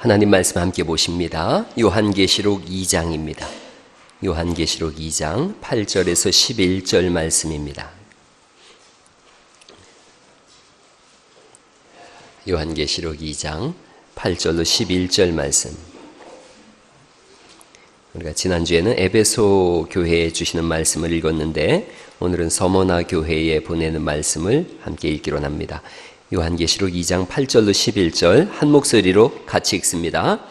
하나님 말씀 함께 보십니다. 요한계시록 2장입니다. 요한계시록 2장 8절에서 11절 말씀입니다. 요한계시록 2장 8절로 11절 말씀. 우리가 지난주에는 에베소 교회에 주시는 말씀을 읽었는데 오늘은 서머나 교회에 보내는 말씀을 함께 읽기로 합니다. 요한계시록 2장 8절로 11절 한 목소리로 같이 읽습니다.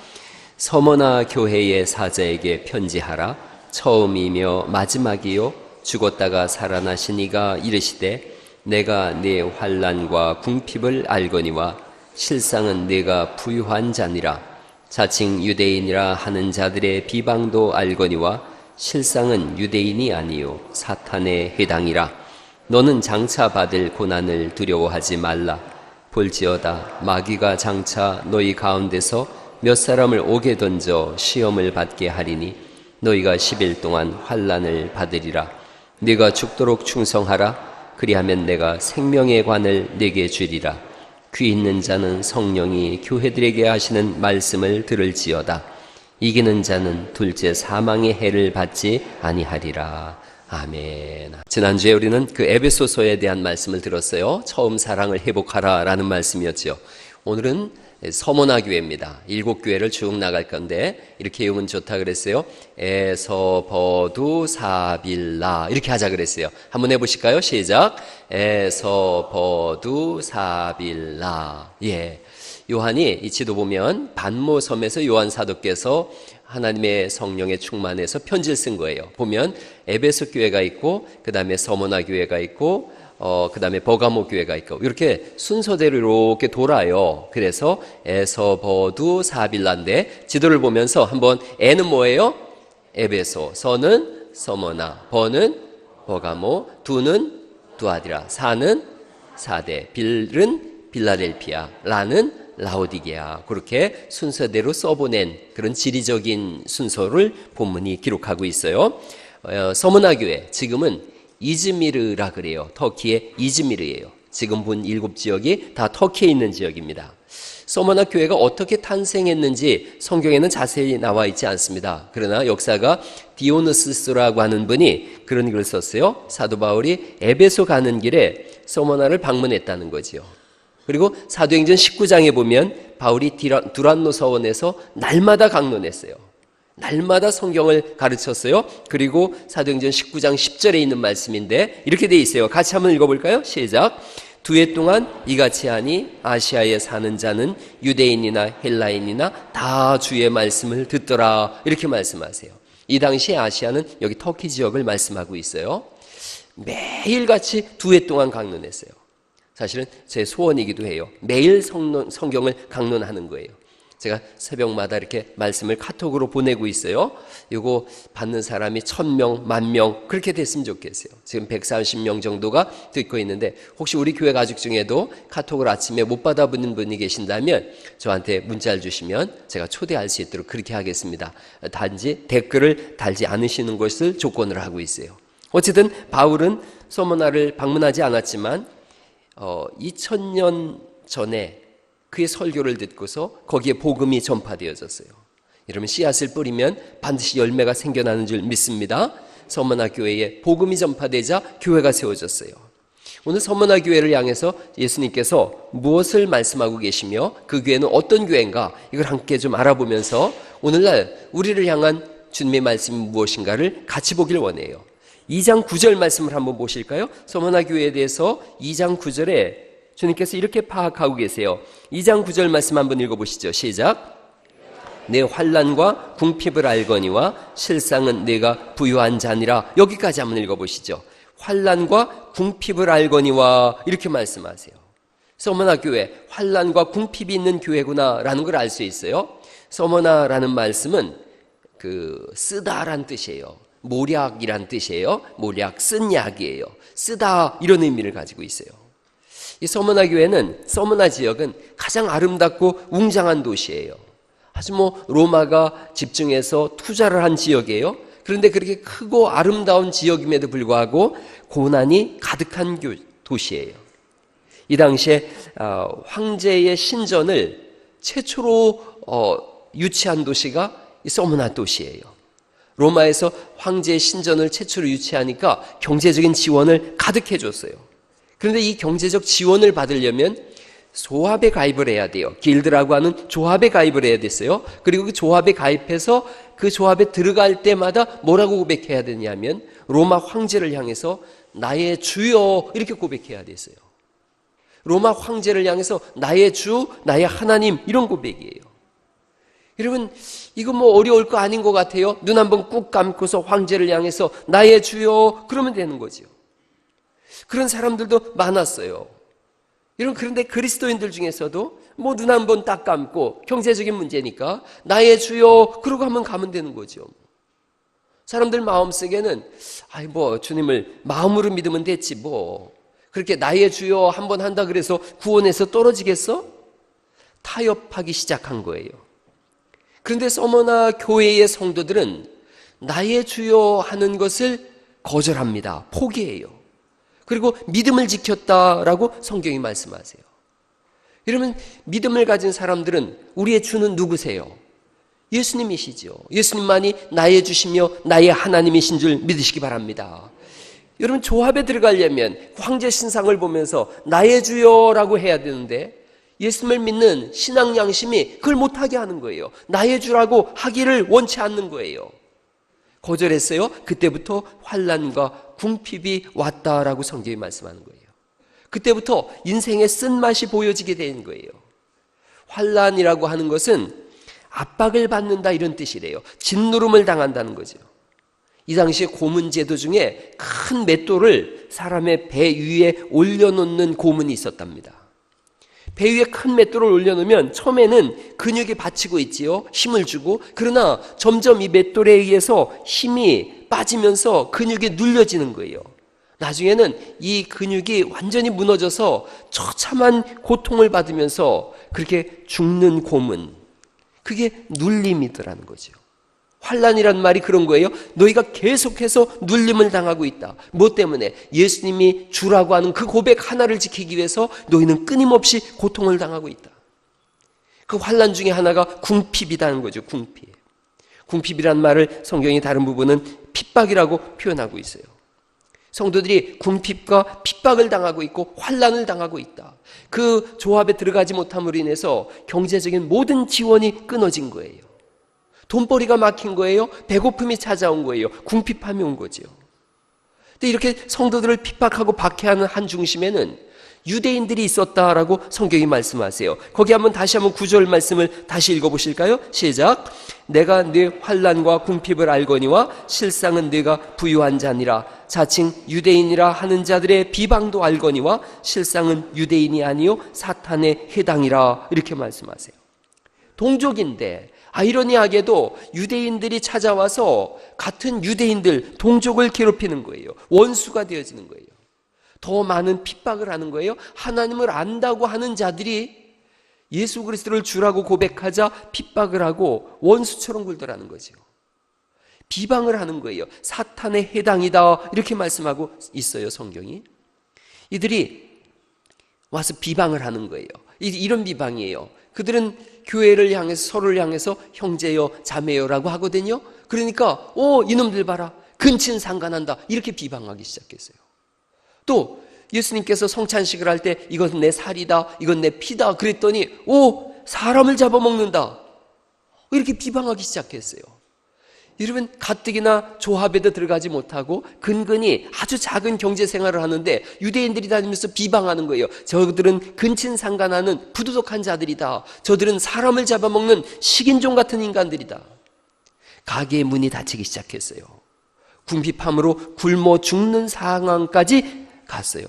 서머나 교회의 사자에게 편지하라. 처음이며 마지막이요 죽었다가 살아나신 이가 이르시되 내가 네 환난과 궁핍을 알거니와 실상은 네가 부유한 자니라. 자칭 유대인이라 하는 자들의 비방도 알거니와 실상은 유대인이 아니요 사탄의 회당이라. 너는 장차 받을 고난을 두려워하지 말라. 볼지어다 마귀가 장차 너희 가운데서 몇 사람을 옥에 던져 시험을 받게 하리니 너희가 10일 동안 환난을 받으리라. 네가 죽도록 충성하라. 그리하면 내가 생명의 관을 네게 주리라. 귀 있는 자는 성령이 교회들에게 하시는 말씀을 들을지어다. 이기는 자는 둘째 사망의 해를 받지 아니하리라. 아멘. 지난주에 우리는 그 에베소서에 대한 말씀을 들었어요. 처음 사랑을 회복하라 라는 말씀이었죠. 오늘은 서머나 교회입니다. 7교회를 쭉 나갈 건데 이렇게 외우면 좋다 그랬어요. 에서버두사빌라 이렇게 하자 그랬어요. 한번 해보실까요? 시작. 에서버두사빌라. 예. 요한이 이 지도 보면 반모섬에서 요한 사도께서 하나님의 성령에 충만해서 편지를 쓴 거예요. 보면 에베소 교회가 있고 그 다음에 서머나 교회가 있고 그 다음에 버가모 교회가 있고 이렇게 순서대로 이렇게 돌아요. 그래서 에서버두 사빌라인데 지도를 보면서 한번 에는 뭐예요? 에베소, 서는 서머나, 버는 버가모, 두는 두아디라, 사는 사대, 빌은 빌라델피아, 라는 라오디게아. 그렇게 순서대로 써보낸 그런 지리적인 순서를 본문이 기록하고 있어요. 서머나 교회, 지금은 이즈미르라 그래요. 터키의 이즈미르예요. 지금 본 7지역이 다 터키에 있는 지역입니다. 서머나 교회가 어떻게 탄생했는지 성경에는 자세히 나와 있지 않습니다. 그러나 역사가 디오누스라고 하는 분이 그런 글을 썼어요. 사도 바울이 에베소 가는 길에 서머나를 방문했다는 거지요. 그리고 사도행전 19장에 보면 바울이 두란노 서원에서 날마다 강론했어요. 날마다 성경을 가르쳤어요. 그리고 사도행전 19장 10절에 있는 말씀인데 이렇게 돼 있어요. 같이 한번 읽어볼까요? 시작. 2해 동안 이같이 하니 아시아에 사는 자는 유대인이나 헬라인이나 다 주의 말씀을 듣더라. 이렇게 말씀하세요. 이 당시에 아시아는 여기 터키 지역을 말씀하고 있어요. 매일같이 2해 동안 강론했어요. 사실은 제 소원이기도 해요. 매일 성경을 강론하는 거예요. 제가 새벽마다 이렇게 말씀을 카톡으로 보내고 있어요. 이거 받는 사람이 1000명, 10,000명 그렇게 됐으면 좋겠어요. 지금 140명 정도가 듣고 있는데 혹시 우리 교회 가족 중에도 카톡을 아침에 못 받아보는 분이 계신다면 저한테 문자를 주시면 제가 초대할 수 있도록 그렇게 하겠습니다. 단지 댓글을 달지 않으시는 것을 조건으로 하고 있어요. 어쨌든 바울은 서머나를 방문하지 않았지만 2000년 전에 그의 설교를 듣고서 거기에 복음이 전파되어졌어요. 여러분 씨앗을 뿌리면 반드시 열매가 생겨나는 줄 믿습니다. 서머나 교회에 복음이 전파되자 교회가 세워졌어요. 오늘 서머나 교회를 향해서 예수님께서 무엇을 말씀하고 계시며 그 교회는 어떤 교회인가 이걸 함께 좀 알아보면서 오늘날 우리를 향한 주님의 말씀이 무엇인가를 같이 보길 원해요. 2장 9절 말씀을 한번 보실까요? 서머나 교회에 대해서 2장 9절에 주님께서 이렇게 파악하고 계세요. 2장 9절 말씀 한번 읽어보시죠. 시작. 내 환난과 궁핍을 알거니와 실상은 내가 부유한 자니라. 여기까지 한번 읽어보시죠. 환난과 궁핍을 알거니와 이렇게 말씀하세요. 서머나 교회, 환난과 궁핍이 있는 교회구나라는 걸 알 수 있어요. 서머나라는 말씀은 쓰다란 뜻이에요. 모략이란 뜻이에요. 모략, 쓴 약이에요. 쓰다 이런 의미를 가지고 있어요. 이 서머나 교회는 서머나 지역은 가장 아름답고 웅장한 도시예요. 아주 로마가 집중해서 투자를 한 지역이에요. 그런데 그렇게 크고 아름다운 지역임에도 불구하고 고난이 가득한 도시예요. 이 당시에 황제의 신전을 최초로 유치한 도시가 이 서머나 도시예요. 로마에서 황제의 신전을 최초로 유치하니까 경제적인 지원을 가득해 줬어요. 그런데 이 경제적 지원을 받으려면 조합에 가입을 해야 돼요. 길드라고 하는 조합에 가입을 해야 됐어요. 그리고 그 조합에 가입해서 그 조합에 들어갈 때마다 뭐라고 고백해야 되냐면 로마 황제를 향해서 나의 주여 이렇게 고백해야 됐어요. 로마 황제를 향해서 나의 주, 나의 하나님 이런 고백이에요. 여러분 이거 뭐 어려울 거 아닌 것 같아요. 눈 한번 꾹 감고서 황제를 향해서 나의 주여 그러면 되는 거죠. 그런 사람들도 많았어요. 여러분 그런데 그리스도인들 중에서도 뭐 눈 한번 딱 감고 경제적인 문제니까 나의 주여 그러고 하면 가면 되는 거죠. 사람들 마음속에는 아이 뭐 주님을 마음으로 믿으면 됐지 뭐 그렇게 나의 주여 한번 한다 그래서 구원에서 떨어지겠어? 타협하기 시작한 거예요. 그런데 서머나 교회의 성도들은 나의 주여 하는 것을 거절합니다. 포기해요. 그리고 믿음을 지켰다라고 성경이 말씀하세요. 여러분 믿음을 가진 사람들은 우리의 주는 누구세요? 예수님이시죠. 예수님만이 나의 주시며 나의 하나님이신 줄 믿으시기 바랍니다. 여러분 조합에 들어가려면 황제 신상을 보면서 나의 주여라고 해야 되는데 예수님을 믿는 신앙 양심이 그걸 못하게 하는 거예요. 나의 주라고 하기를 원치 않는 거예요. 거절했어요. 그때부터 환난과 궁핍이 왔다라고 성경이 말씀하는 거예요. 그때부터 인생의 쓴맛이 보여지게 된 거예요. 환난이라고 하는 것은 압박을 받는다 이런 뜻이래요. 짓누름을 당한다는 거죠. 이 당시에 고문 제도 중에 큰 맷돌을 사람의 배 위에 올려놓는 고문이 있었답니다. 배 위에 큰 맷돌을 올려놓으면 처음에는 근육이 받치고 있지요. 힘을 주고. 그러나 점점 이 맷돌에 의해서 힘이 빠지면서 근육이 눌려지는 거예요. 나중에는 이 근육이 완전히 무너져서 처참한 고통을 받으면서 그렇게 죽는 고문. 그게 눌림이더라는 거죠. 환난이란 말이 그런 거예요. 너희가 계속해서 눌림을 당하고 있다. 뭐 때문에? 예수님이 주라고 하는 그 고백 하나를 지키기 위해서 너희는 끊임없이 고통을 당하고 있다. 그 환난 중에 하나가 궁핍이라는 거죠. 궁핍. 궁핍이란 말을 성경이 다른 부분은 핍박이라고 표현하고 있어요. 성도들이 궁핍과 핍박을 당하고 있고 환난을 당하고 있다. 그 조합에 들어가지 못함으로 인해서 경제적인 모든 지원이 끊어진 거예요. 돈벌이가 막힌 거예요. 배고픔이 찾아온 거예요. 궁핍함이 온 거죠. 근데 이렇게 성도들을 핍박하고 박해하는 한 중심에는 유대인들이 있었다라고 성경이 말씀하세요. 거기 한번 다시 한번 9절 말씀을 다시 읽어보실까요? 시작. 내가 네 환난과 궁핍을 알거니와 실상은 네가 부유한 자니라. 자칭 유대인이라 하는 자들의 비방도 알거니와 실상은 유대인이 아니요 사탄의 해당이라. 이렇게 말씀하세요. 동족인데 아이러니하게도 유대인들이 찾아와서 같은 유대인들, 동족을 괴롭히는 거예요. 원수가 되어지는 거예요. 더 많은 핍박을 하는 거예요. 하나님을 안다고 하는 자들이 예수 그리스도를 주라고 고백하자 핍박을 하고 원수처럼 굴더라는 거죠. 비방을 하는 거예요. 사탄의 해당이다 이렇게 말씀하고 있어요. 성경이. 이들이 와서 비방을 하는 거예요. 이런 비방이에요. 그들은 교회를 향해서 서로를 향해서 형제여 자매여라고 하거든요. 그러니까 이놈들 봐라 근친상간한다 이렇게 비방하기 시작했어요. 또 예수님께서 성찬식을 할 때 이것은 내 살이다 이건 내 피다 그랬더니 사람을 잡아먹는다 이렇게 비방하기 시작했어요. 여러분 가뜩이나 조합에도 들어가지 못하고 근근히 아주 작은 경제 생활을 하는데 유대인들이 다니면서 비방하는 거예요. 저들은 근친상간하는 부도덕한 자들이다. 저들은 사람을 잡아먹는 식인종 같은 인간들이다. 가게의 문이 닫히기 시작했어요. 궁핍함으로 굶어 죽는 상황까지 갔어요.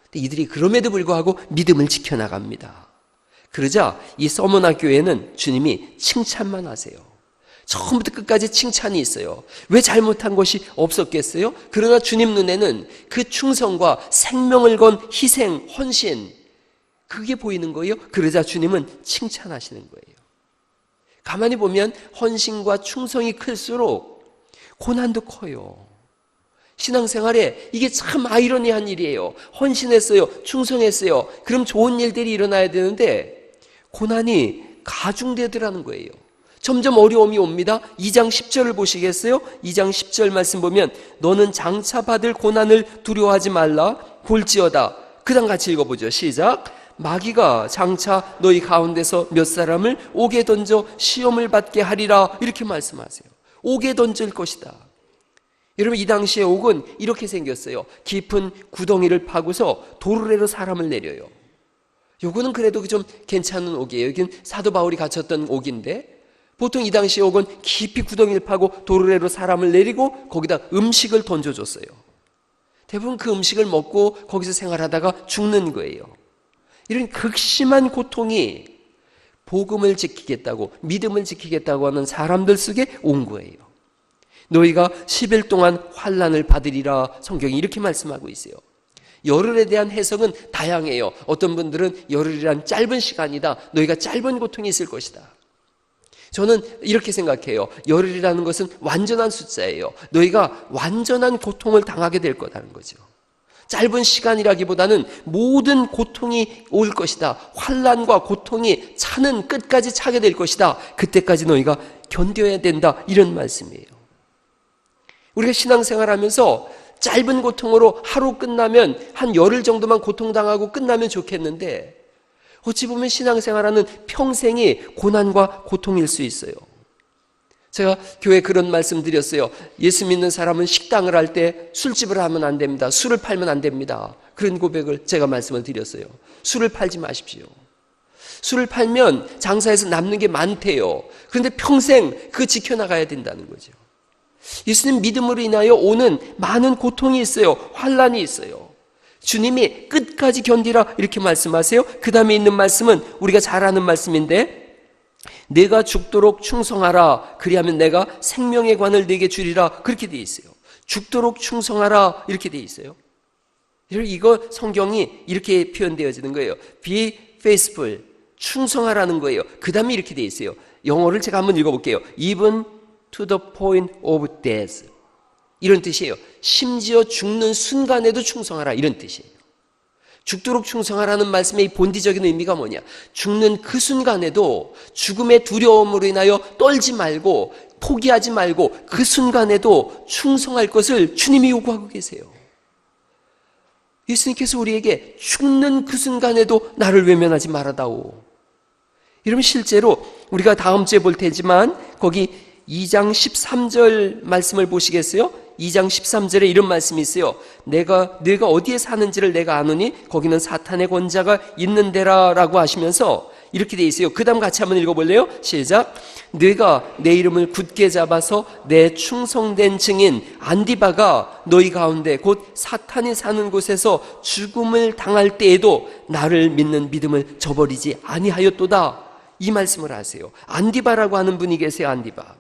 근데 이들이 그럼에도 불구하고 믿음을 지켜나갑니다. 그러자 이 서머나 교회는 주님이 칭찬만 하세요. 처음부터 끝까지 칭찬이 있어요. 왜 잘못한 것이 없었겠어요? 그러나 주님 눈에는 그 충성과 생명을 건 희생, 헌신 그게 보이는 거예요. 그러자 주님은 칭찬하시는 거예요. 가만히 보면 헌신과 충성이 클수록 고난도 커요. 신앙생활에 이게 참 아이러니한 일이에요. 헌신했어요. 충성했어요. 그럼 좋은 일들이 일어나야 되는데 고난이 가중되더라는 거예요. 점점 어려움이 옵니다. 2장 10절을 보시겠어요? 2장 10절 말씀 보면 너는 장차 받을 고난을 두려워하지 말라. 볼지어다. 그 다음 같이 읽어보죠. 시작. 마귀가 장차 너희 가운데서 몇 사람을 옥에 던져 시험을 받게 하리라. 이렇게 말씀하세요. 옥에 던질 것이다. 여러분, 이 당시에 옥은 이렇게 생겼어요. 깊은 구덩이를 파고서 도르래로 사람을 내려요. 요거는 그래도 좀 괜찮은 옥이에요. 여긴 사도 바울이 갇혔던 옥인데, 보통 이 당시 옥은 깊이 구덩이를 파고 도르래로 사람을 내리고 거기다 음식을 던져줬어요. 대부분 그 음식을 먹고 거기서 생활하다가 죽는 거예요. 이런 극심한 고통이 복음을 지키겠다고, 믿음을 지키겠다고 하는 사람들 속에 온 거예요. 너희가 10일 동안 환난을 받으리라. 성경이 이렇게 말씀하고 있어요. 열흘에 대한 해석은 다양해요. 어떤 분들은 열흘이란 짧은 시간이다. 너희가 짧은 고통이 있을 것이다. 저는 이렇게 생각해요. 열흘이라는 것은 완전한 숫자예요. 너희가 완전한 고통을 당하게 될 거라는 거죠. 짧은 시간이라기보다는 모든 고통이 올 것이다. 환난과 고통이 차는 끝까지 차게 될 것이다. 그때까지 너희가 견뎌야 된다. 이런 말씀이에요. 우리가 신앙생활하면서 짧은 고통으로 하루 끝나면 한 열흘 정도만 고통당하고 끝나면 좋겠는데, 어찌 보면 신앙생활하는 평생이 고난과 고통일 수 있어요. 제가 교회에 그런 말씀 드렸어요. 예수 믿는 사람은 식당을 할 때 술집을 하면 안 됩니다. 술을 팔면 안 됩니다. 그런 고백을 제가 말씀을 드렸어요. 술을 팔지 마십시오. 술을 팔면 장사에서 남는 게 많대요. 그런데 평생 그거 지켜나가야 된다는 거죠. 예수님 믿음으로 인하여 오는 많은 고통이 있어요. 환난이 있어요. 주님이 끝까지 견디라 이렇게 말씀하세요. 그 다음에 있는 말씀은 우리가 잘 아는 말씀인데, 내가 죽도록 충성하라. 그리하면 내가 생명의 관을 네게 주리라. 그렇게 돼 있어요. 죽도록 충성하라 이렇게 돼 있어요. 이거 성경이 이렇게 표현되어지는 거예요. Be faithful. 충성하라는 거예요. 그 다음에 이렇게 돼 있어요. 영어를 제가 한번 읽어볼게요. Even to the point of death. 이런 뜻이에요. 심지어 죽는 순간에도 충성하라. 이런 뜻이에요. 죽도록 충성하라는 말씀의 이 본디적인 의미가 뭐냐? 죽는 그 순간에도 죽음의 두려움으로 인하여 떨지 말고 포기하지 말고 그 순간에도 충성할 것을 주님이 요구하고 계세요. 예수님께서 우리에게 죽는 그 순간에도 나를 외면하지 말아다오. 여러분, 실제로 우리가 다음 주에 볼 테지만 거기 2장 13절 말씀을 보시겠어요? 2장 13절에 이런 말씀이 있어요. 내가 어디에 사는지를 내가 아노니 거기는 사탄의 권자가 있는 데라 라고 하시면서 이렇게 돼 있어요. 그 다음 같이 한번 읽어볼래요? 시작. 네가 내 이름을 굳게 잡아서 내 충성된 증인 안디바가 너희 가운데 곧 사탄이 사는 곳에서 죽음을 당할 때에도 나를 믿는 믿음을 저버리지 아니하였도다. 이 말씀을 하세요. 안디바라고 하는 분이 계세요. 안디바.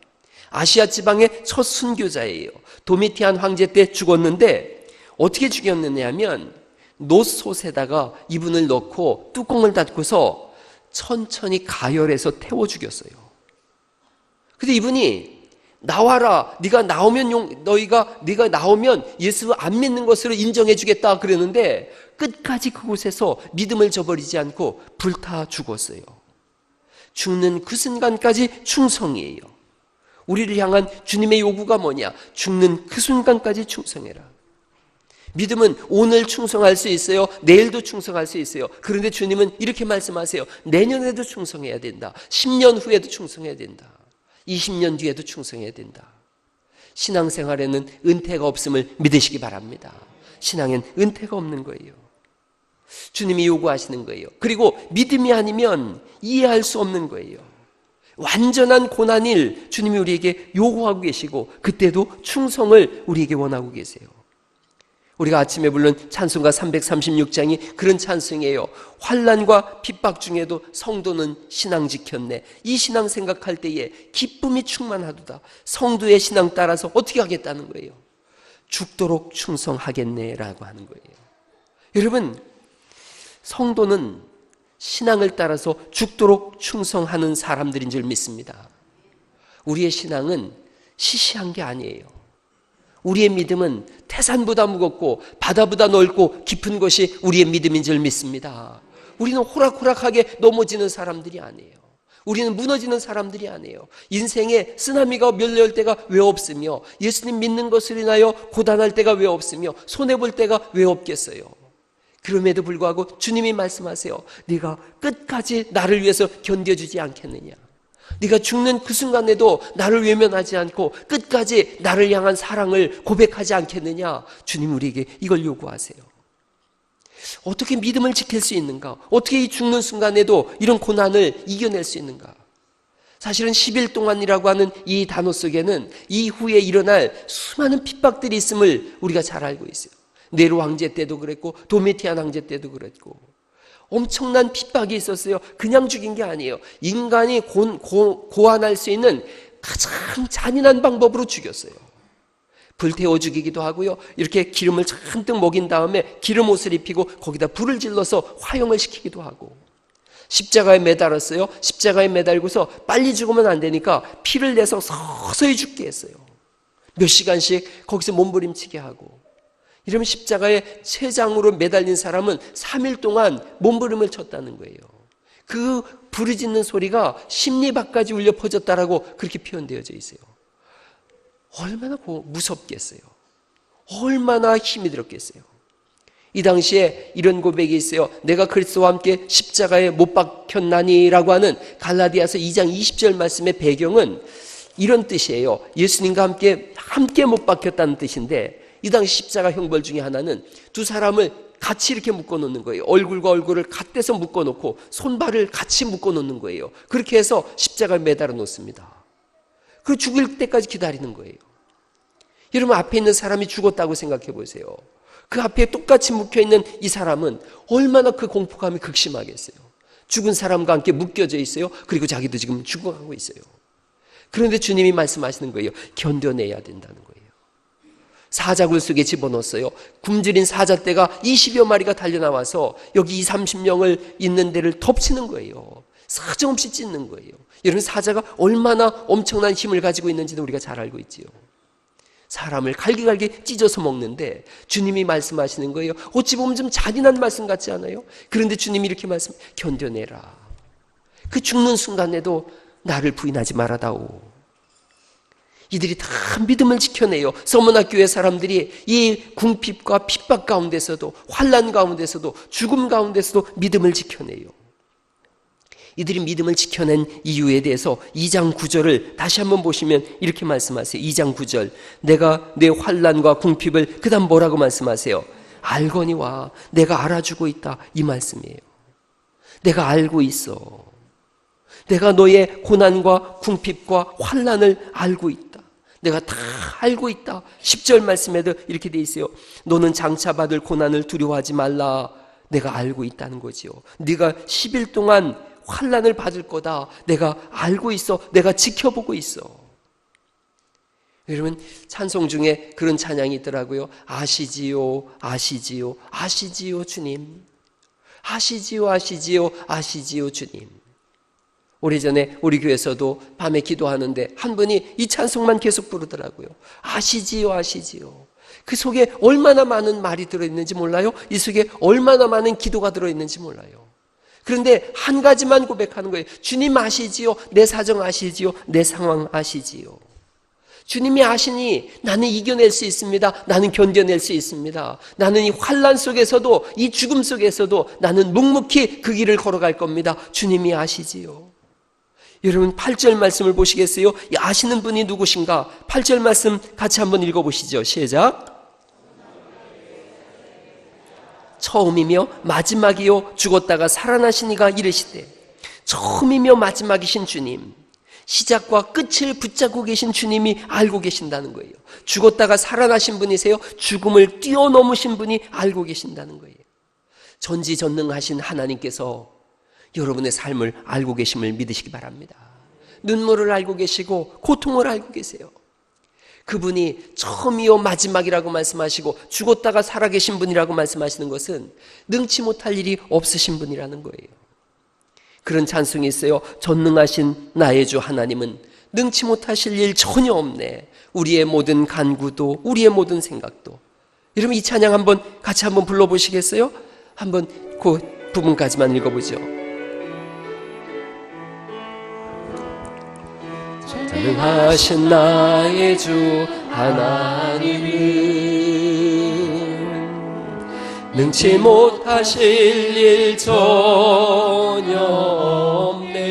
아시아 지방의 첫 순교자예요. 도미티안 황제 때 죽었는데 어떻게 죽였느냐 하면 노솥에다가 이분을 넣고 뚜껑을 닫고서 천천히 가열해서 태워 죽였어요. 근데 이분이 나와라. 네가 나오면 네가 나오면 예수 안 믿는 것으로 인정해 주겠다 그러는데 끝까지 그곳에서 믿음을 저버리지 않고 불타 죽었어요. 죽는 그 순간까지 충성이에요. 우리를 향한 주님의 요구가 뭐냐? 죽는 그 순간까지 충성해라. 믿음은 오늘 충성할 수 있어요. 내일도 충성할 수 있어요. 그런데 주님은 이렇게 말씀하세요. 내년에도 충성해야 된다. 10년 후에도 충성해야 된다. 20년 뒤에도 충성해야 된다. 신앙생활에는 은퇴가 없음을 믿으시기 바랍니다. 신앙엔 은퇴가 없는 거예요. 주님이 요구하시는 거예요. 그리고 믿음이 아니면 이해할 수 없는 거예요. 완전한 고난일 주님이 우리에게 요구하고 계시고 그때도 충성을 우리에게 원하고 계세요. 우리가 아침에 부른 찬송가 336장이 그런 찬송이에요. 환난과 핍박 중에도 성도는 신앙 지켰네. 이 신앙 생각할 때에 기쁨이 충만하도다. 성도의 신앙 따라서 어떻게 하겠다는 거예요? 죽도록 충성하겠네라고 하는 거예요. 여러분, 성도는 신앙을 따라서 죽도록 충성하는 사람들인 줄 믿습니다. 우리의 신앙은 시시한 게 아니에요. 우리의 믿음은 태산보다 무겁고 바다보다 넓고 깊은 것이 우리의 믿음인 줄 믿습니다. 우리는 호락호락하게 넘어지는 사람들이 아니에요. 우리는 무너지는 사람들이 아니에요. 인생에 쓰나미가 밀려올 때가 왜 없으며 예수님 믿는 것을 인하여 고단할 때가 왜 없으며 손해볼 때가 왜 없겠어요. 그럼에도 불구하고 주님이 말씀하세요. 네가 끝까지 나를 위해서 견뎌주지 않겠느냐. 네가 죽는 그 순간에도 나를 외면하지 않고 끝까지 나를 향한 사랑을 고백하지 않겠느냐. 주님 우리에게 이걸 요구하세요. 어떻게 믿음을 지킬 수 있는가? 어떻게 이 죽는 순간에도 이런 고난을 이겨낼 수 있는가? 사실은 10일 동안이라고 하는 이 단어 속에는 이후에 일어날 수많은 핍박들이 있음을 우리가 잘 알고 있어요. 네로 황제 때도 그랬고 도미티안 황제 때도 그랬고 엄청난 핍박이 있었어요. 그냥 죽인 게 아니에요. 인간이 고안할 수 있는 가장 잔인한 방법으로 죽였어요. 불태워 죽이기도 하고요. 이렇게 기름을 잔뜩 먹인 다음에 기름 옷을 입히고 거기다 불을 질러서 화형을 시키기도 하고 십자가에 매달았어요. 십자가에 매달고서 빨리 죽으면 안 되니까 피를 내서 서서히 죽게 했어요. 몇 시간씩 거기서 몸부림치게 하고 이러면 십자가에 쇠장으로 매달린 사람은 3일 동안 몸부림을 쳤다는 거예요. 그 부르짖는 소리가 심리밖까지 울려 퍼졌다라고 그렇게 표현되어져 있어요. 얼마나 무섭겠어요. 얼마나 힘이 들었겠어요. 이 당시에 이런 고백이 있어요. 내가 그리스도와 함께 십자가에 못 박혔나니라고 하는 갈라디아서 2장 20절 말씀의 배경은 이런 뜻이에요. 예수님과 함께 못 박혔다는 뜻인데 이 당시 십자가 형벌 중에 하나는 두 사람을 같이 이렇게 묶어놓는 거예요. 얼굴과 얼굴을 갓대서 묶어놓고 손발을 같이 묶어놓는 거예요. 그렇게 해서 십자가에 매달아 놓습니다. 그 죽을 때까지 기다리는 거예요. 여러분 앞에 있는 사람이 죽었다고 생각해 보세요. 그 앞에 똑같이 묶여있는 이 사람은 얼마나 그 공포감이 극심하겠어요. 죽은 사람과 함께 묶여져 있어요. 그리고 자기도 지금 죽어가고 있어요. 그런데 주님이 말씀하시는 거예요. 견뎌내야 된다는 거예요. 사자굴 속에 집어넣었어요. 굶주린 사자떼가 20여 마리가 달려나와서 여기 20, 30명을 있는 데를 덮치는 거예요. 사정없이 찢는 거예요. 여러분 사자가 얼마나 엄청난 힘을 가지고 있는지도 우리가 잘 알고 있지요. 사람을 갈기갈기 찢어서 먹는데 주님이 말씀하시는 거예요. 어찌 보면 좀 잔인한 말씀 같지 않아요? 그런데 주님이 이렇게 견뎌내라. 그 죽는 순간에도 나를 부인하지 말아다오. 이들이 다 믿음을 지켜내요. 서문학교의 사람들이 이 궁핍과 핍박 가운데서도 환난 가운데서도 죽음 가운데서도 믿음을 지켜내요. 이들이 믿음을 지켜낸 이유에 대해서 2장 9절을 다시 한번 보시면 이렇게 말씀하세요. 2장 9절 내가 내 환난과 궁핍을 그 다음 뭐라고 말씀하세요? 알거니와 내가 알아주고 있다 이 말씀이에요. 내가 알고 있어. 내가 너의 고난과 궁핍과 환난을 알고 있다. 내가 다 알고 있다. 10절 말씀에도 이렇게 돼 있어요. 너는 장차 받을 고난을 두려워하지 말라. 내가 알고 있다는 거지요. 네가 10일 동안 환난을 받을 거다. 내가 알고 있어. 내가 지켜보고 있어. 여러분 찬송 중에 그런 찬양이 있더라고요. 아시지요 아시지요 아시지요 주님. 아시지요 아시지요 아시지요 주님. 오래전에 우리 교회에서도 밤에 기도하는데 한 분이 이 찬송만 계속 부르더라고요. 아시지요 아시지요. 그 속에 얼마나 많은 말이 들어있는지 몰라요. 이 속에 얼마나 많은 기도가 들어있는지 몰라요. 그런데 한 가지만 고백하는 거예요. 주님 아시지요. 내 사정 아시지요. 내 상황 아시지요. 주님이 아시니 나는 이겨낼 수 있습니다. 나는 견뎌낼 수 있습니다. 나는 이 환난 속에서도 이 죽음 속에서도 나는 묵묵히 그 길을 걸어갈 겁니다. 주님이 아시지요. 여러분 8절 말씀을 보시겠어요? 아시는 분이 누구신가? 8절 말씀 같이 한번 읽어보시죠. 시작. 처음이며 마지막이요 죽었다가 살아나시니가 이르시되 처음이며 마지막이신 주님, 시작과 끝을 붙잡고 계신 주님이 알고 계신다는 거예요. 죽었다가 살아나신 분이세요. 죽음을 뛰어넘으신 분이 알고 계신다는 거예요. 전지전능하신 하나님께서 여러분의 삶을 알고 계심을 믿으시기 바랍니다. 눈물을 알고 계시고 고통을 알고 계세요. 그분이 처음이요 마지막이라고 말씀하시고 죽었다가 살아계신 분이라고 말씀하시는 것은 능치 못할 일이 없으신 분이라는 거예요. 그런 찬송이 있어요. 전능하신 나의 주 하나님은 능치 못하실 일 전혀 없네. 우리의 모든 간구도 우리의 모든 생각도. 여러분 이 찬양 같이 한번 불러보시겠어요? 한번 그 부분까지만 읽어보죠. 전능하신 나의 주 하나님은 능치 못하실 일 전혀 없네.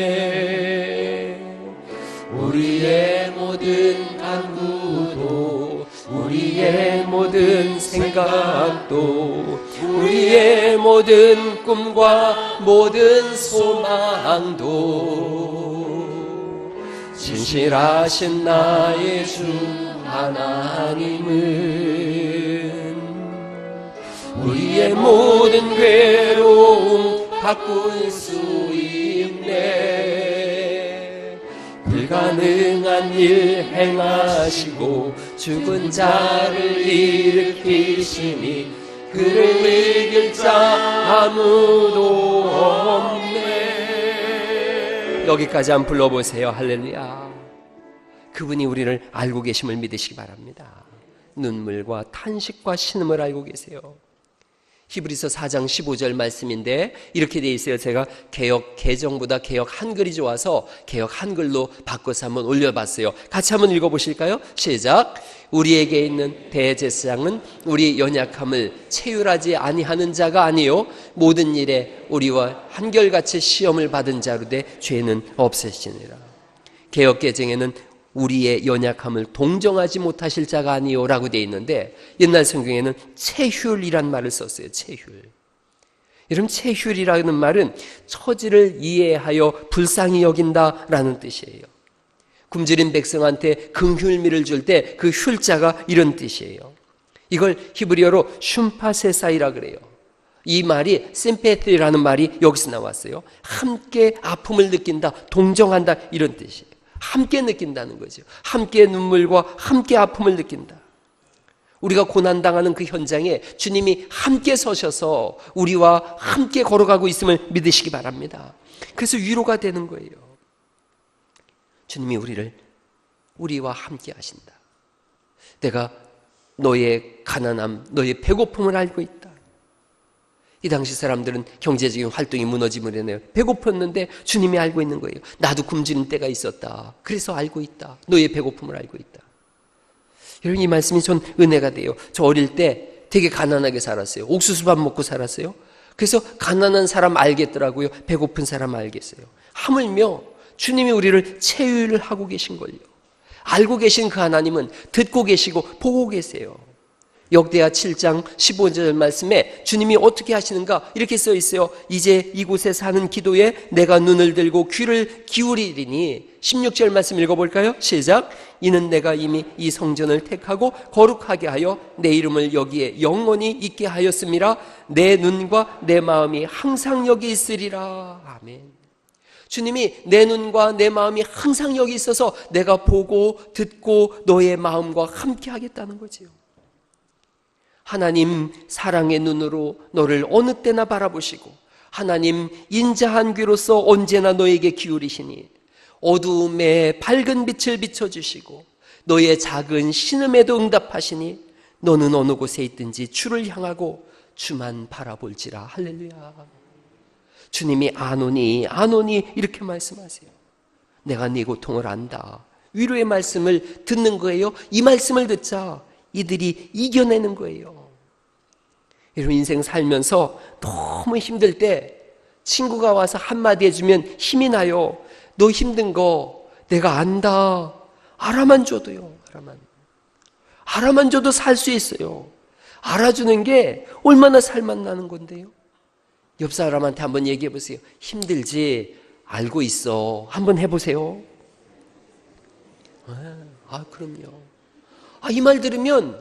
우리의 모든 간구도, 우리의 모든 생각도, 우리의 모든 꿈과 모든 소망도 진실하신 나의 주 하나님은 우리의 모든 괴로움 바꿀 수 있네. 불가능한 일 행하시고 죽은 자를 일으키시니 그를 이길 자 아무도 없네. 여기까지 한번 불러보세요. 할렐루야. 그분이 우리를 알고 계심을 믿으시기 바랍니다. 눈물과 탄식과 신음을 알고 계세요. 히브리서 4장 15절 말씀인데 이렇게 돼 있어요. 제가 개역 개정보다 개역 한글이 좋아서 개역 한글로 바꿔서 한번 올려봤어요. 같이 한번 읽어보실까요? 시작. 우리에게 있는 대제사장은 우리 연약함을 체휼하지 아니하는 자가 아니요 모든 일에 우리와 한결같이 시험을 받은 자로 돼 죄는 없으시니라. 개역 개정에는 우리의 연약함을 동정하지 못하실 자가 아니요 라고 되어 있는데 옛날 성경에는 체휼이란 말을 썼어요. 체휼. 여러분, 체휼이라는 말은 처지를 이해하여 불쌍히 여긴다라는 뜻이에요. 굶주린 백성한테 긍휼미를 줄 때 그 휼자가 이런 뜻이에요. 이걸 히브리어로 슌파세사이라 그래요. 이 말이 심패티라는 말이 여기서 나왔어요. 함께 아픔을 느낀다, 동정한다 이런 뜻이에요. 함께 느낀다는 거죠. 함께 눈물과 함께 아픔을 느낀다. 우리가 고난당하는 그 현장에 주님이 함께 서셔서 우리와 함께 걸어가고 있음을 믿으시기 바랍니다. 그래서 위로가 되는 거예요. 주님이 우리와 함께 하신다. 내가 너의 가난함, 너의 배고픔을 알고 있다. 이 당시 사람들은 경제적인 활동이 무너짐을 해내요. 배고팠는데 주님이 알고 있는 거예요. 나도 굶주린 때가 있었다. 그래서 알고 있다. 너의 배고픔을 알고 있다. 여러분, 이 말씀이 전 은혜가 돼요. 저 어릴 때 되게 가난하게 살았어요. 옥수수밥 먹고 살았어요. 그래서 가난한 사람 알겠더라고요. 배고픈 사람 알겠어요. 하물며 주님이 우리를 체휼하고 계신 걸요. 알고 계신 그 하나님은 듣고 계시고 보고 계세요. 역대하 7장 15절 말씀에 주님이 어떻게 하시는가 이렇게 써 있어요. 이제 이곳에 사는 기도에 내가 눈을 들고 귀를 기울이리니 16절 말씀 읽어볼까요? 시작. 이는 내가 이미 이 성전을 택하고 거룩하게 하여 내 이름을 여기에 영원히 있게 하였음이라. 내 눈과 내 마음이 항상 여기 있으리라. 아멘. 주님이 내 눈과 내 마음이 항상 여기 있어서 내가 보고 듣고 너의 마음과 함께 하겠다는 거지요. 하나님 사랑의 눈으로 너를 어느 때나 바라보시고 하나님 인자한 귀로서 언제나 너에게 기울이시니 어두움에 밝은 빛을 비춰주시고 너의 작은 신음에도 응답하시니 너는 어느 곳에 있든지 주를 향하고 주만 바라볼지라. 할렐루야. 주님이 아노니 아노니 이렇게 말씀하세요. 내가 네 고통을 안다. 위로의 말씀을 듣는 거예요. 이 말씀을 듣자 이들이 이겨내는 거예요. 여러분, 인생 살면서 너무 힘들 때 친구가 와서 한마디 해주면 힘이 나요. 너 힘든 거 내가 안다. 알아만 줘도요. 알아만 줘도 살 수 있어요. 알아주는 게 얼마나 살맛나는 건데요. 옆 사람한테 한번 얘기해 보세요. 힘들지? 알고 있어. 한번 해보세요. 그럼요. 이 말 들으면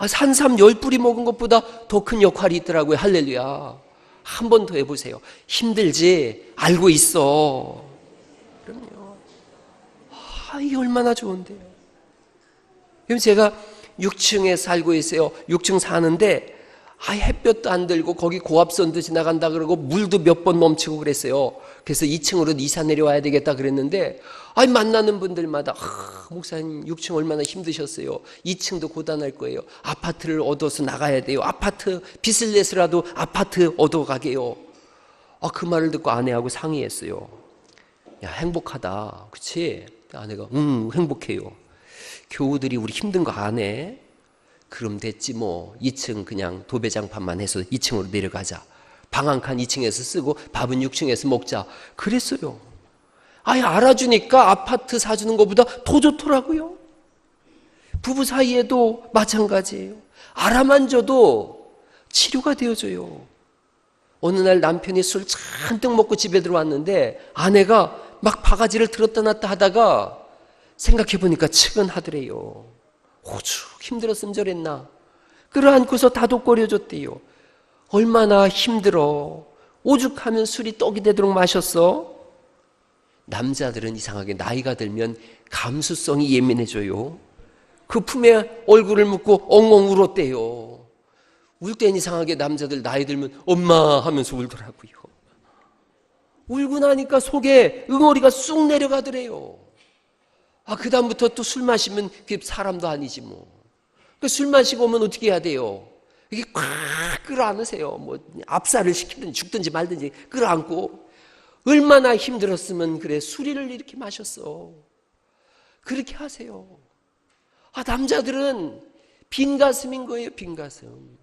산삼 10뿌리 먹은 것보다 더 큰 역할이 있더라고요. 할렐루야. 한 번 더 해보세요. 힘들지? 알고 있어. 그럼요. 이게 얼마나 좋은데요. 그럼 제가 6층에 살고 있어요. 6층 사는데 햇볕도 안 들고 거기 고압선도 지나간다 그러고 물도 몇 번 멈추고 그랬어요. 그래서 2층으로 이사 내려와야 되겠다 그랬는데 만나는 분들마다 목사님 6층 얼마나 힘드셨어요. 2층도 고단할 거예요. 아파트를 얻어서 나가야 돼요. 아파트 빚을 내서라도 아파트 얻어가게요. 그 말을 듣고 아내하고 상의했어요. 야, 행복하다. 그치? 아내가 행복해요. 교우들이 우리 힘든 거 안 해? 그럼 됐지 뭐. 2층 그냥 도배장판만 해서 2층으로 내려가자. 방 한 칸 2층에서 쓰고 밥은 6층에서 먹자. 그랬어요. 아예 알아주니까 아파트 사주는 것보다 더 좋더라고요. 부부 사이에도 마찬가지예요. 알아만 줘도 치료가 되어줘요. 어느 날 남편이 술 잔뜩 먹고 집에 들어왔는데 아내가 막 바가지를 들었다 놨다 하다가 생각해보니까 측은하더래요. 오죽 힘들었으면 저랬나. 끌어안고서 다독거려줬대요. 얼마나 힘들어. 오죽하면 술이 떡이 되도록 마셨어. 남자들은 이상하게 나이가 들면 감수성이 예민해져요. 그 품에 얼굴을 묻고 엉엉 울었대요. 울 땐 이상하게 남자들 나이 들면 엄마 하면서 울더라고요. 울고 나니까 속에 응어리가 쑥 내려가더래요. 그 다음부터 또 술 마시면 그게 사람도 아니지 뭐. 술 마시고 오면 어떻게 해야 돼요? 이게 꽉 끌어안으세요. 뭐 압살을 시키든지 죽든지 말든지 끌어안고. 얼마나 힘들었으면 그래 술이를 이렇게 마셨어. 그렇게 하세요. 남자들은 빈 가슴인 거예요. 빈 가슴.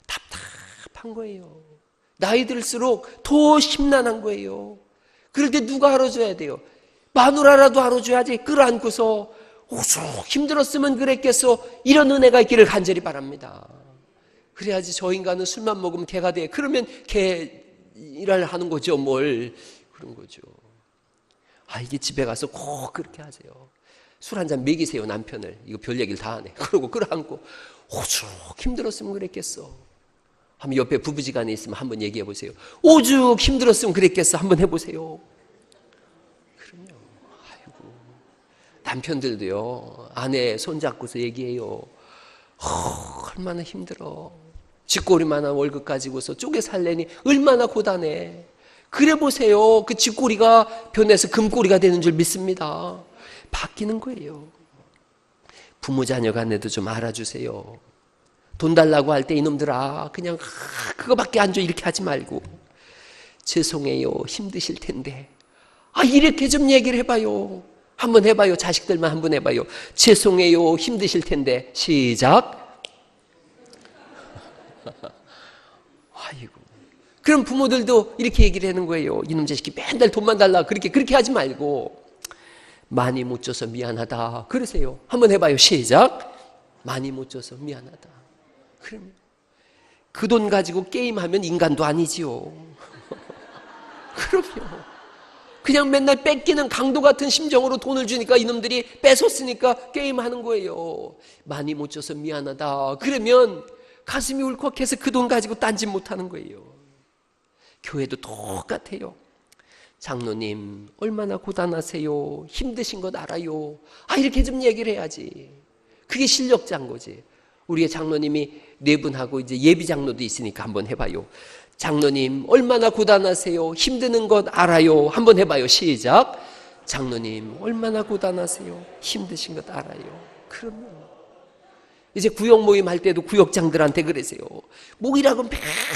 답답한 거예요. 나이 들수록 더 심란한 거예요. 그럴 때 누가 알아줘야 돼요? 마누라라도 알아줘야지. 끌어안고서 오죽 힘들었으면 그랬겠어. 이런 은혜가 있기를 간절히 바랍니다. 그래야지 저 인간은 술만 먹으면 개가 돼. 그러면 개 일을 하는 거죠. 뭘 그런 거죠. 이게 집에 가서 꼭 그렇게 하세요. 술 한 잔 먹이세요. 남편을. 이거 별 얘기를 다 하네. 그러고 끌어안고 오죽 힘들었으면 그랬겠어. 한번 옆에 부부지간에 있으면 한번 얘기해 보세요. 오죽 힘들었으면 그랬겠어. 한번 해보세요. 그럼요. 남편들도요. 아내 손잡고서 얘기해요. 얼마나 힘들어. 쥐꼬리만한 월급 가지고서 쪼개 살려니 얼마나 고단해. 그래 보세요. 그 쥐꼬리가 변해서 금꼬리가 되는 줄 믿습니다. 바뀌는 거예요. 부모 자녀 간에도 좀 알아주세요. 돈 달라고 할 때 이놈들아 그냥 그거밖에 안 줘 이렇게 하지 말고 죄송해요 힘드실 텐데 이렇게 좀 얘기를 해봐요. 한번 해봐요. 자식들만 한번 해봐요. 죄송해요 힘드실 텐데 시작. 아이고. 그럼 부모들도 이렇게 얘기를 하는 거예요. 이놈 자식이 맨날 돈만 달라 그렇게 하지 말고 많이 못 줘서 미안하다 그러세요. 한번 해봐요. 시작. 많이 못 줘서 미안하다. 그럼 그 돈 가지고 게임하면 인간도 아니지요. 그럼요. 그냥 맨날 뺏기는 강도 같은 심정으로 돈을 주니까 이놈들이 뺏었으니까 게임하는 거예요. 많이 못 줘서 미안하다. 그러면 가슴이 울컥해서 그 돈 가지고 딴짓 못하는 거예요. 교회도 똑같아요. 장로님 얼마나 고단하세요. 힘드신 것 알아요. 이렇게 좀 얘기를 해야지. 그게 실력자인 거지. 우리의 장로님이 네 분하고 이제 예비 장로도 있으니까 한번 해봐요. 장로님 얼마나 고단하세요. 힘드는 것 알아요. 한번 해봐요. 시작. 장로님 얼마나 고단하세요. 힘드신 것 알아요. 그럼요. 이제 구역 모임 할 때도 구역장들한테 그러세요. 모이라고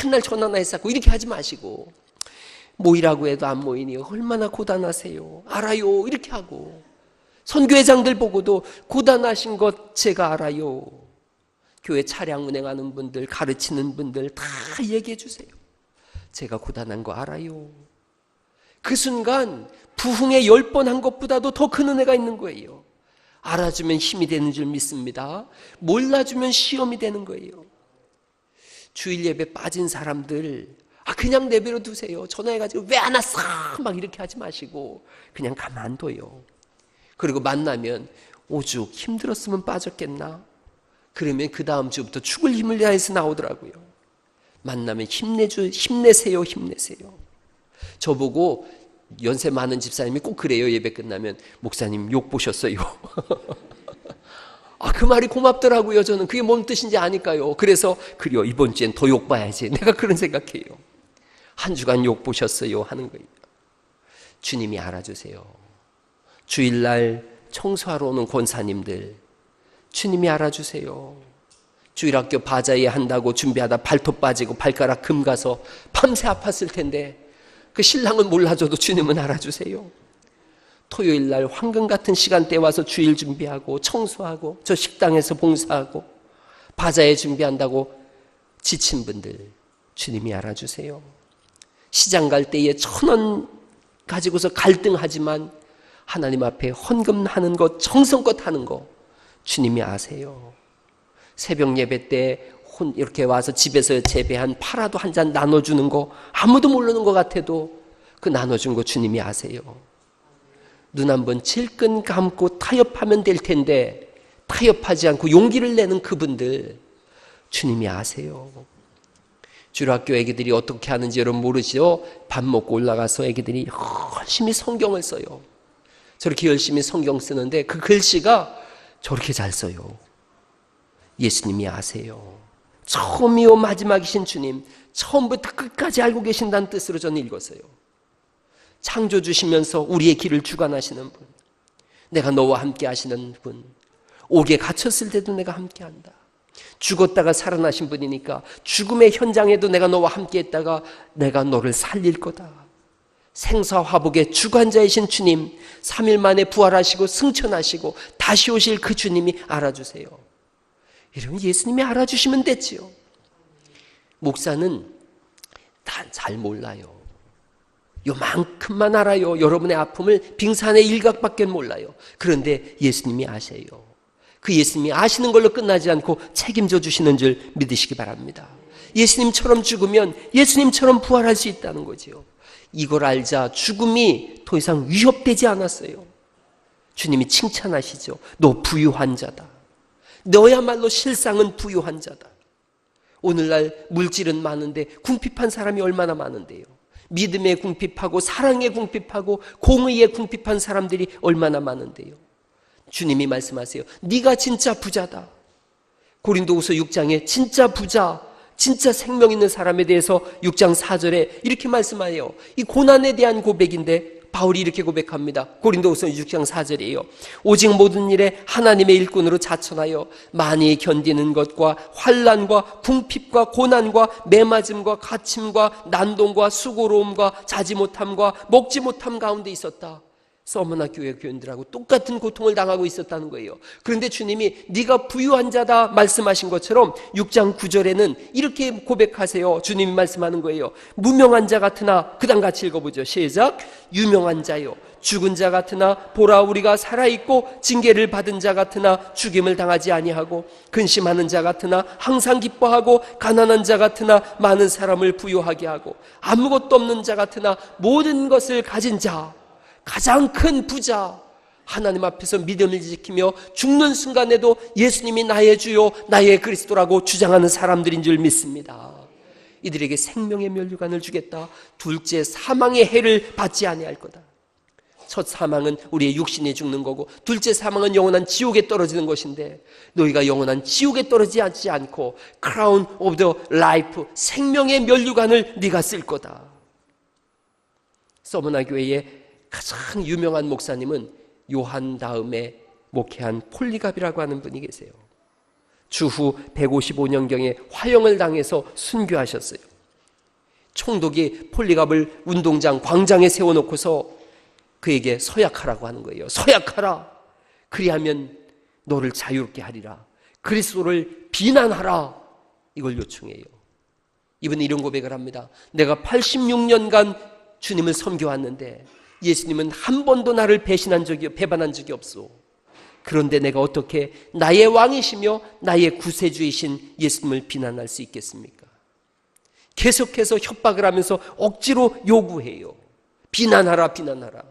맨날 전화나 했었고 이렇게 하지 마시고 모이라고 해도 안 모이니 얼마나 고단하세요. 알아요. 이렇게 하고 선교회장들 보고도 고단하신 것 제가 알아요. 교회 차량 운행하는 분들 가르치는 분들 다 얘기해 주세요. 제가 고단한 거 알아요. 그 순간 부흥에 10번 한 것보다도 더 큰 은혜가 있는 거예요. 알아주면 힘이 되는 줄 믿습니다. 몰라주면 시험이 되는 거예요. 주일 예배 빠진 사람들 그냥 내버려 두세요. 전화해가지고 왜 안 왔어? 막 이렇게 하지 마시고 그냥 가만둬요. 그리고 만나면 오죽 힘들었으면 빠졌겠나? 그러면 그 다음 주부터 죽을 힘을 다해서 나오더라고요. 만나면 힘내세요. 저보고 연세 많은 집사님이 꼭 그래요. 예배 끝나면 목사님 욕 보셨어요. 그 말이 고맙더라고요. 저는 그게 뭔 뜻인지 아니까요. 그래서 그래요. 이번 주엔 더 욕 봐야지. 내가 그런 생각해요. 한 주간 욕 보셨어요 하는 거예요. 주님이 알아주세요. 주일날 청소하러 오는 권사님들 주님이 알아주세요. 주일학교 바자회 한다고 준비하다 발톱 빠지고 발가락 금 가서 밤새 아팠을 텐데 그 신랑은 몰라줘도 주님은 알아주세요. 토요일 날 황금 같은 시간대에 와서 주일 준비하고 청소하고 저 식당에서 봉사하고 바자회 준비한다고 지친 분들 주님이 알아주세요. 시장 갈 때에 1,000원 가지고서 갈등하지만 하나님 앞에 헌금하는 것, 정성껏 하는 거 주님이 아세요. 새벽 예배 때 이렇게 와서 집에서 재배한 파라도 한 잔 나눠주는 거 아무도 모르는 것 같아도 그 나눠준 거 주님이 아세요. 눈 한번 질끈 감고 타협하면 될 텐데 타협하지 않고 용기를 내는 그분들 주님이 아세요. 주일학교 애기들이 어떻게 하는지 여러분 모르죠? 밥 먹고 올라가서 애기들이 열심히 성경을 써요. 저렇게 열심히 성경 쓰는데 그 글씨가 저렇게 잘 써요. 예수님이 아세요. 처음이요 마지막이신 주님, 처음부터 끝까지 알고 계신다는 뜻으로 저는 읽었어요. 창조 주시면서 우리의 길을 주관하시는 분, 내가 너와 함께 하시는 분, 옥에 갇혔을 때도 내가 함께한다. 죽었다가 살아나신 분이니까 죽음의 현장에도 내가 너와 함께 했다가 내가 너를 살릴 거다. 생사화복의 주관자이신 주님, 3일 만에 부활하시고 승천하시고 다시 오실 그 주님이 알아주세요. 이러면 예수님이 알아주시면 됐지요. 목사는 다 잘 몰라요. 요만큼만 알아요. 여러분의 아픔을 빙산의 일각밖에 몰라요. 그런데 예수님이 아세요. 그 예수님이 아시는 걸로 끝나지 않고 책임져 주시는 줄 믿으시기 바랍니다. 예수님처럼 죽으면 예수님처럼 부활할 수 있다는 거지요. 이걸 알자 죽음이 더 이상 위협되지 않았어요. 주님이 칭찬하시죠. 너 부유한 자다. 너야말로 실상은 부유한 자다. 오늘날 물질은 많은데 궁핍한 사람이 얼마나 많은데요. 믿음에 궁핍하고 사랑에 궁핍하고 공의에 궁핍한 사람들이 얼마나 많은데요. 주님이 말씀하세요. 네가 진짜 부자다. 고린도후서 6장에 진짜 부자, 진짜 생명 있는 사람에 대해서 6장 4절에 이렇게 말씀해요. 이 고난에 대한 고백인데 바울이 이렇게 고백합니다. 고린도후서 6장 4절이에요. 오직 모든 일에 하나님의 일꾼으로 자천하여 많이 견디는 것과 환난과 궁핍과 고난과 매맞음과 갇힘과 난동과 수고로움과 자지 못함과 먹지 못함 가운데 있었다. 서머나 교회 교인들하고 똑같은 고통을 당하고 있었다는 거예요. 그런데 주님이 네가 부유한 자다 말씀하신 것처럼 6장 9절에는 이렇게 고백하세요. 주님이 말씀하는 거예요. 무명한 자 같으나 그 다음 같이 읽어보죠. 시작. 유명한 자요 죽은 자 같으나 보라 우리가 살아있고 징계를 받은 자 같으나 죽임을 당하지 아니하고 근심하는 자 같으나 항상 기뻐하고 가난한 자 같으나 많은 사람을 부유하게 하고 아무것도 없는 자 같으나 모든 것을 가진 자, 가장 큰 부자, 하나님 앞에서 믿음을 지키며 죽는 순간에도 예수님이 나의 주요 나의 그리스도라고 주장하는 사람들인 줄 믿습니다. 이들에게 생명의 면류관을 주겠다. 둘째, 사망의 해를 받지 아니할 거다. 첫 사망은 우리의 육신이 죽는 거고 둘째 사망은 영원한 지옥에 떨어지는 것인데 너희가 영원한 지옥에 떨어지지 않고 크라운 오브 더 라이프, 생명의 면류관을 네가 쓸 거다. 서머나 교회의 가장 유명한 목사님은 요한 다음에 목회한 폴리갑이라고 하는 분이 계세요. 주후 155년경에 화형을 당해서 순교하셨어요. 총독이 폴리갑을 운동장 광장에 세워놓고서 그에게 서약하라고 하는 거예요. 서약하라. 그리하면 너를 자유롭게 하리라. 그리스도를 비난하라. 이걸 요청해요. 이분은 이런 고백을 합니다. 내가 86년간 주님을 섬겨왔는데 예수님은 한 번도 나를 배반한 적이 없소. 그런데 내가 어떻게 나의 왕이시며 나의 구세주이신 예수님을 비난할 수 있겠습니까? 계속해서 협박을 하면서 억지로 요구해요. 비난하라, 비난하라.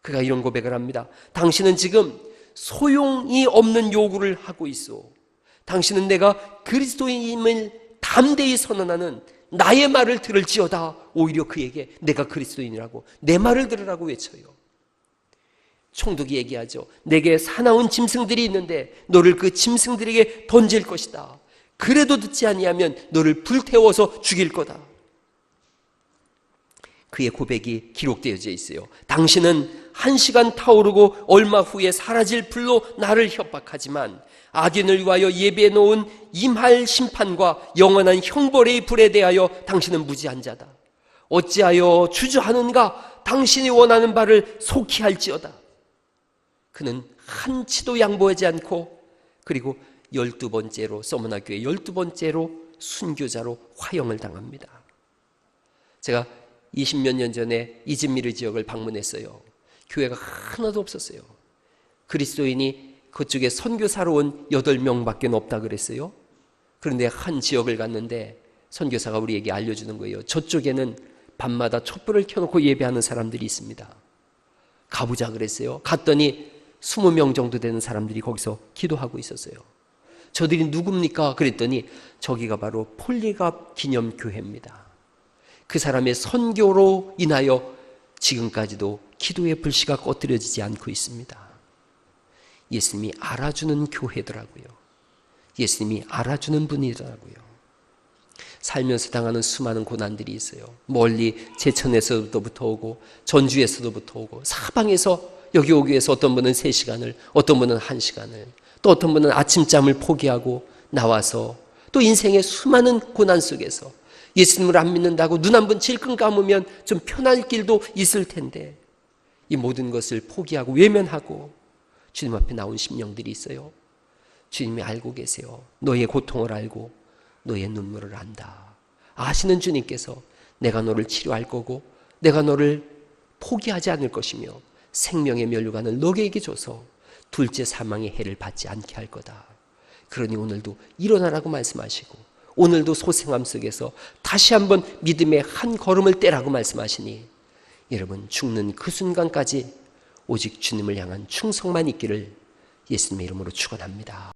그가 이런 고백을 합니다. 당신은 지금 소용이 없는 요구를 하고 있어. 당신은 내가 그리스도인임을 담대히 선언하는 나의 말을 들을지어다. 오히려 그에게 내가 그리스도인이라고 내 말을 들으라고 외쳐요. 총독이 얘기하죠. 내게 사나운 짐승들이 있는데 너를 그 짐승들에게 던질 것이다. 그래도 듣지 아니하면 너를 불태워서 죽일 거다. 그의 고백이 기록되어져 있어요. 당신은 1시간 타오르고 얼마 후에 사라질 불로 나를 협박하지만 악인을 위하여 예비해 놓은 임할 심판과 영원한 형벌의 불에 대하여 당신은 무지한 자다. 어찌하여 주저하는가? 당신이 원하는 바를 속히 할지어다. 그는 한치도 양보하지 않고, 그리고 12번째로 서머나 교회 12번째로 순교자로 화형을 당합니다. 제가 20몇 년 전에 이즈미르 지역을 방문했어요. 교회가 하나도 없었어요. 그리스도인이 그쪽에 선교사로 온 8명밖에 없다 그랬어요. 그런데 한 지역을 갔는데 선교사가 우리에게 알려주는 거예요. 저쪽에는 밤마다 촛불을 켜놓고 예배하는 사람들이 있습니다. 가보자 그랬어요. 갔더니 20명 정도 되는 사람들이 거기서 기도하고 있었어요. 저들이 누굽니까? 그랬더니 저기가 바로 폴리갑 기념교회입니다. 그 사람의 선교로 인하여 지금까지도 기도의 불씨가 꺼뜨려지지 않고 있습니다. 예수님이 알아주는 교회더라고요. 예수님이 알아주는 분이더라고요. 살면서 당하는 수많은 고난들이 있어요. 멀리 제천에서부터 오고 전주에서부터 오고 사방에서 여기 오기 위해서 어떤 분은 3시간을, 어떤 분은 1시간을, 또 어떤 분은 아침잠을 포기하고 나와서 또 인생의 수많은 고난 속에서 예수님을 안 믿는다고 눈 한 번 질끈 감으면 좀 편할 길도 있을 텐데 이 모든 것을 포기하고 외면하고 주님 앞에 나온 심령들이 있어요. 주님이 알고 계세요. 너의 고통을 알고 너의 눈물을 안다. 아시는 주님께서 내가 너를 치료할 거고 내가 너를 포기하지 않을 것이며 생명의 면류관을 너에게 줘서 둘째 사망의 해를 받지 않게 할 거다. 그러니 오늘도 일어나라고 말씀하시고 오늘도 소생함 속에서 다시 한번 믿음의 한 걸음을 떼라고 말씀하시니 여러분 죽는 그 순간까지 오직 주님을 향한 충성만 있기를 예수님의 이름으로 축원합니다.